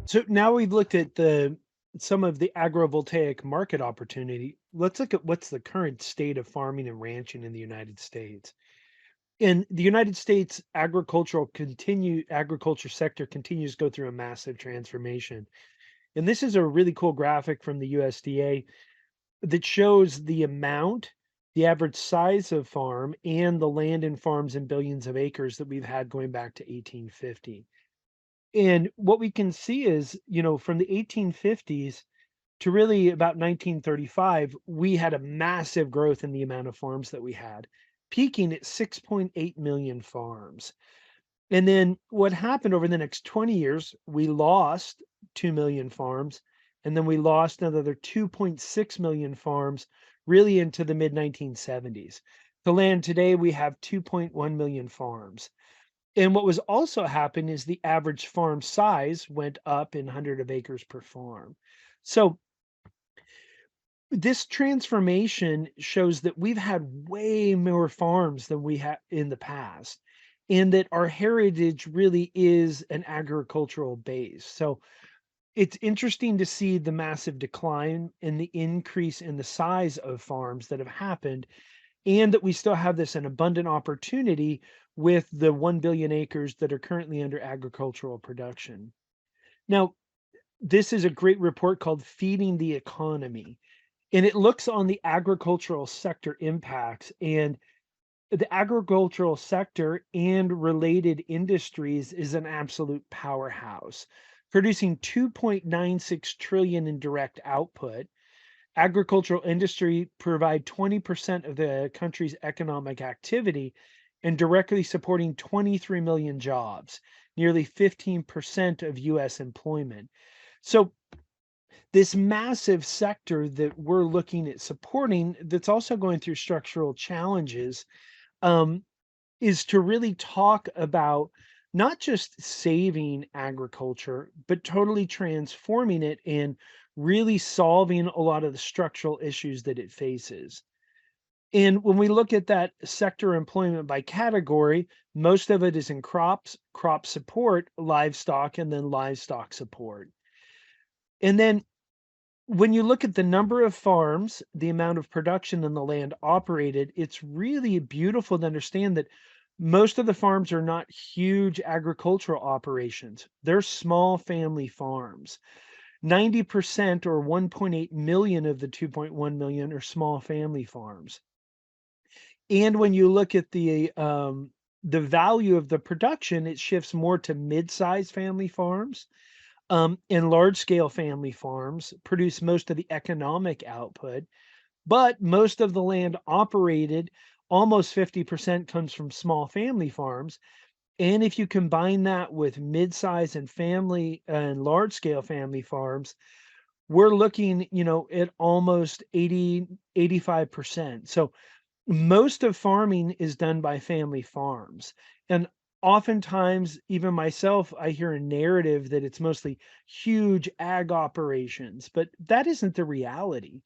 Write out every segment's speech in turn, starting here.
So now we've looked at the some of the agrivoltaic market opportunity. Let's look at what's the current state of farming and ranching in the United States. In the United States, agriculture sector continues to go through a massive transformation. And this is a really cool graphic from the USDA that shows the average size of farm, and the land and farms in billions of acres that we've had going back to 1850. And what we can see is, from the 1850s to really about 1935, we had a massive growth in the amount of farms that we had, peaking at 6.8 million farms. And then what happened over the next 20 years, we lost 2 million farms, and then we lost another 2.6 million farms really into the mid 1970s. The land today, we have 2.1 million farms. And what was also happened is the average farm size went up in hundred of acres per farm. So this transformation shows that we've had way more farms than we had in the past, and that our heritage really is an agricultural base. So it's interesting to see the massive decline and the increase in the size of farms that have happened, and that we still have this an abundant opportunity with the 1 billion acres that are currently under agricultural production. Now, this is a great report called Feeding the Economy, and it looks on the agricultural sector impacts. And the agricultural sector and related industries is an absolute powerhouse, producing 2.96 trillion in direct output. Agricultural industry provide 20% of the country's economic activity and directly supporting 23 million jobs, nearly 15% of US employment. So this massive sector that we're looking at supporting, that's also going through structural challenges, um, is to really talk about not just saving agriculture, but totally transforming it and really solving a lot of the structural issues that it faces. And when we look at that sector employment by category, most of it is in crops, crop support, livestock, and then livestock support. And then when you look at the number of farms, the amount of production and the land operated, it's really beautiful to understand that most of the farms are not huge agricultural operations. They're small family farms. 90% or 1.8 million of the 2.1 million are small family farms. And when you look at the value of the production, it shifts more to mid-sized family farms, and large scale family farms produce most of the economic output, but most of the land operated, almost 50% comes from small family farms. And if you combine that with mid-size and family and large scale family farms, we're looking, at almost 85%. So most of farming is done by family farms. And oftentimes, even myself, I hear a narrative that it's mostly huge ag operations, but that isn't the reality.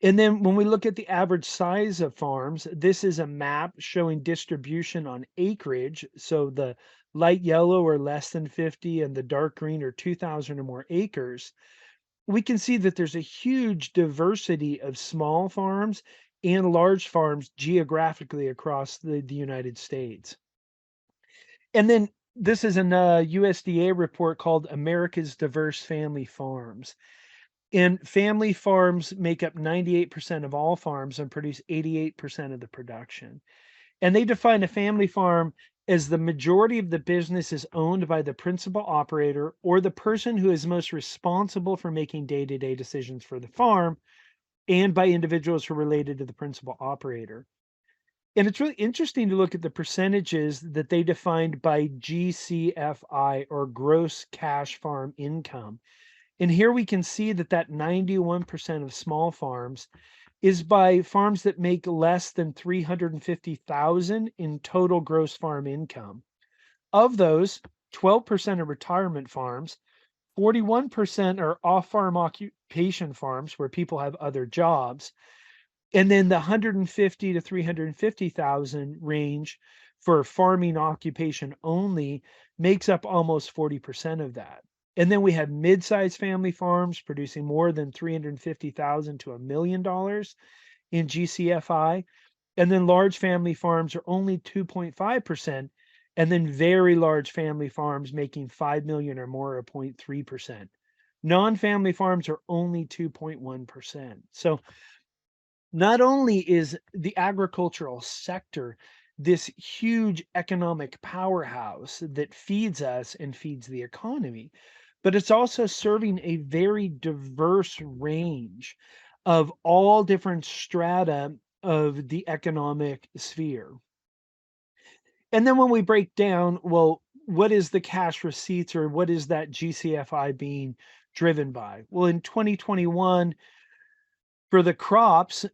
And then when we look at the average size of farms, this is a map showing distribution on acreage. So the light yellow or less than 50, and the dark green or 2,000 or more acres. We can see that there's a huge diversity of small farms and large farms geographically across the United States. And then this is an USDA report called America's Diverse Family Farms. And family farms make up 98% of all farms and produce 88% of the production. And they define a family farm as the majority of the business is owned by the principal operator or the person who is most responsible for making day to day decisions for the farm, and by individuals who are related to the principal operator. And it's really interesting to look at the percentages that they defined by GCFI, or gross cash farm income. And here we can see that 91% of small farms is by farms that make less than 350,000 in total gross farm income. Of those, 12% are retirement farms, 41% are off-farm occupation farms where people have other jobs, and then the 150 to 350,000 range for farming occupation only makes up almost 40% of that. And then we have mid-sized family farms producing more than 350,000 to $1 million in GCFI. And then large family farms are only 2.5%. And then very large family farms making 5 million or more are 0.3%. Non-family farms are only 2.1%. So not only is the agricultural sector this huge economic powerhouse that feeds us and feeds the economy, but it's also serving a very diverse range of all different strata of the economic sphere. And then when we break down, well, what is the cash receipts or what is that GCFI being driven by? Well, in 2021, for the crops,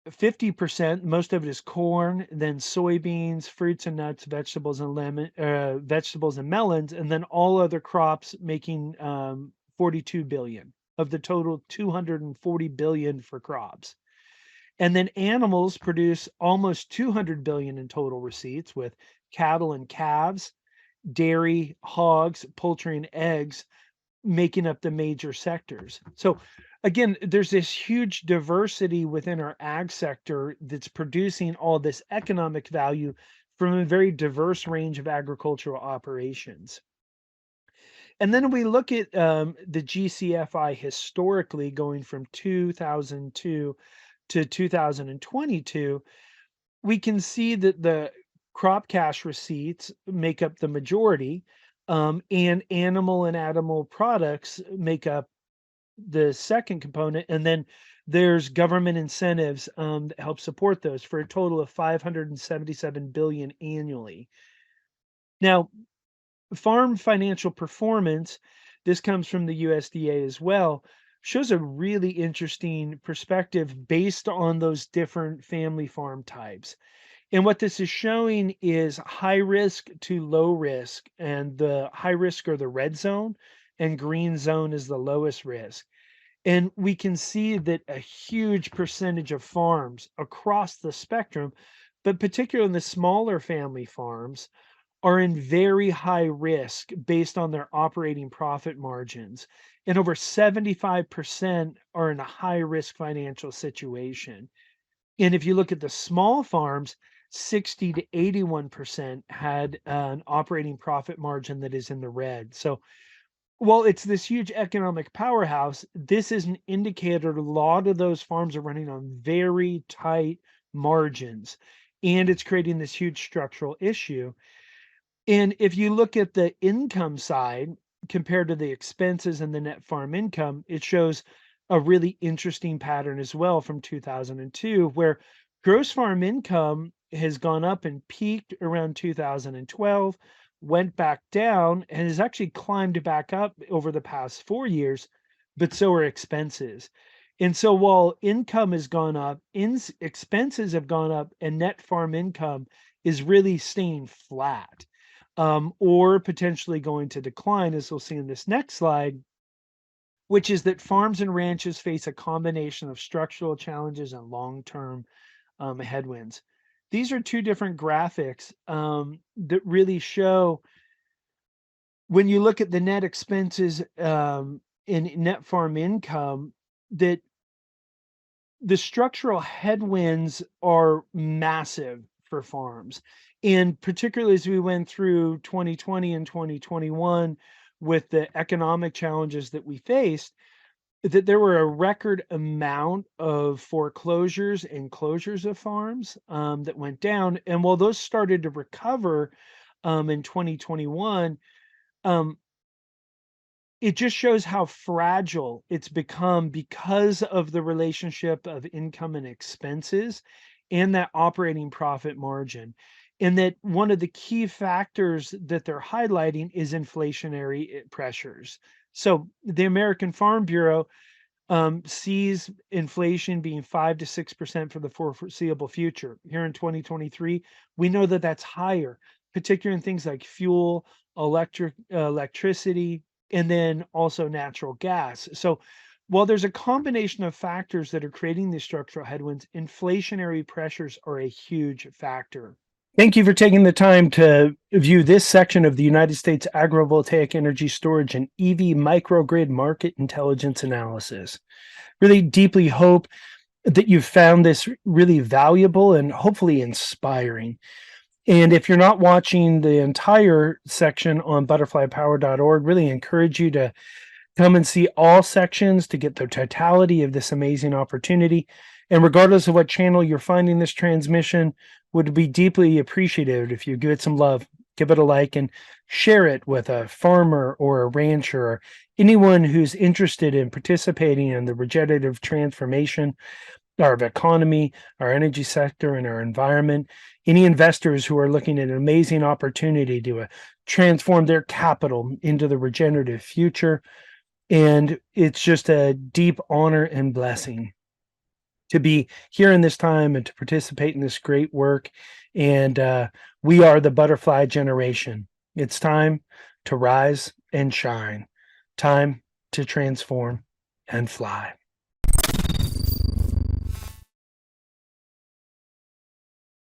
50%, most of it is corn, then soybeans, fruits and nuts, vegetables and melons, and then all other crops making 42 billion of the total 240 billion for crops. And then animals produce almost 200 billion in total receipts with cattle and calves, dairy, hogs, poultry, and eggs making up the major sectors. So again, there's this huge diversity within our ag sector that's producing all this economic value from a very diverse range of agricultural operations. And then we look at the GCFI historically going from 2002 to 2022, we can see that the crop cash receipts make up the majority, and animal products make up the second component. And then there's government incentives that help support those for a total of 577 billion annually. Now, farm financial performance, this comes from the USDA as well, shows a really interesting perspective based on those different family farm types. And what this is showing is high risk to low risk, and the high risk are the red zone, and green zone is the lowest risk. And we can see that a huge percentage of farms across the spectrum, but particularly in the smaller family farms, are in very high risk based on their operating profit margins. And over 75% are in a high risk financial situation. And if you look at the small farms, 60 to 81% had an operating profit margin that is in the red. So while it's this huge economic powerhouse, this is an indicator a lot of those farms are running on very tight margins, and it's creating this huge structural issue. And if you look at the income side compared to the expenses and the net farm income, it shows a really interesting pattern as well from 2002, where gross farm income has gone up and peaked around 2012, went back down, and has actually climbed back up over the past 4 years, but so are expenses. And so while income has gone up, expenses have gone up, and net farm income is really staying flat, or potentially going to decline, as we'll see in this next slide, which is that farms and ranches face a combination of structural challenges and long-term headwinds. These are two different graphics that really show when you look at the net expenses in net farm income, that the structural headwinds are massive for farms. And particularly as we went through 2020 and 2021 with the economic challenges that we faced, that there were a record amount of foreclosures and closures of farms that went down. And while those started to recover in 2021, um, it just shows how fragile it's become because of the relationship of income and expenses and that operating profit margin. And that one of the key factors that they're highlighting is inflationary pressures. So the American Farm Bureau sees inflation being 5 to 6% for the foreseeable future. Here in 2023, we know that that's higher, particularly in things like fuel, electricity, and then also natural gas. So while there's a combination of factors that are creating these structural headwinds, inflationary pressures are a huge factor. Thank you for taking the time to view this section of the United States agrivoltaic energy storage and EV microgrid market intelligence analysis. Really deeply hope that you found this really valuable and hopefully inspiring. And if you're not watching the entire section on butterflypower.org, really encourage you to come and see all sections to get the totality of this amazing opportunity. And regardless of what channel you're finding this transmission, would be deeply appreciated if you give it some love, give it a like, and share it with a farmer or a rancher or anyone who's interested in participating in the regenerative transformation our economy, our energy sector, and our environment. Any investors who are looking at an amazing opportunity to transform their capital into the regenerative future. And it's just a deep honor and blessing to be here in this time and to participate in this great work. And we are the butterfly generation. It's time to rise and shine, time to transform and fly.